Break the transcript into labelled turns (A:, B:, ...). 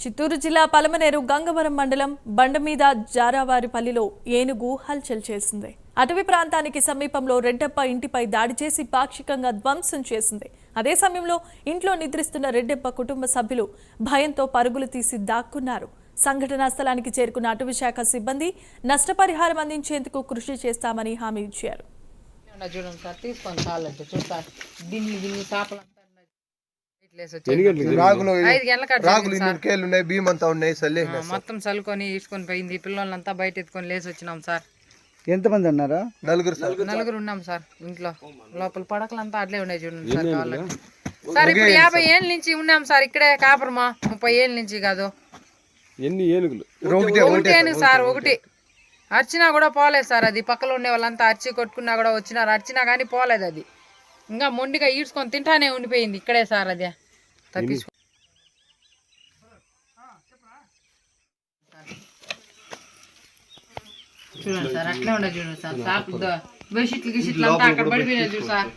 A: చిత్తూరు జిల్లా పలమనేరు గంగవరం మండలం బండమీద జారావారిపల్లిలో ఏనుగు హల్చల్ చేసింది. అటవీ ప్రాంతానికి సమీపంలో రెడ్డప్ప ఇంటిపై దాడి చేసి పాక్షికంగా ధ్వంసం చేసింది. అదే సమయంలో ఇంట్లో నిద్రిస్తున్న రెడ్డప్ప కుటుంబ సభ్యులు భయంతో పరుగులు తీసి దాక్కున్నారు. సంఘటనా స్థలానికి చేరుకున్న అటవీ శాఖ సిబ్బంది నష్టపరిహారం అందించేందుకు కృషి చేస్తామని హామీ ఇచ్చారు.
B: మొత్తం చల్లుకొని తీసుకొని పోయింది. పిల్లలంతా బయట ఎత్తుకొని లేచి వచ్చినాం సార్.
C: ఎంతమంది అన్నారా?
B: నలుగురు ఉన్నాం సార్. ఇంట్లో లోపల పడకలంతా అట్లే ఉన్నాయి చూడండి సార్. కావాలంటే సార్ ఇప్పుడు 50 ఏళ్ళ నుంచి ఉన్నాం సార్ ఇక్కడే కాపురమా. 30 ఏళ్ళ నుంచి కాదు.
D: ఎన్ని ఏనుగులు?
B: ఒకటి సార్. ఒకటి అర్చినా కూడా పోలేదు సార్. అది పక్కలో ఉండే వాళ్ళంతా అర్చి కొట్టుకున్నా కూడా వచ్చినారు. అర్చినా కానీ పోలేదు. అది ఇంకా మొండిగా ఈడ్చుకొని తింటానే ఉండిపోయింది ఇక్కడే సార్. అదే తప్పించుకో చూడండి సార్. అట్లే ఉండదు చూడండి సార్. బెడ్షీట్లు గిషీట్లు అంతా అక్కడ పడిపోయినాయి చూడు సార్.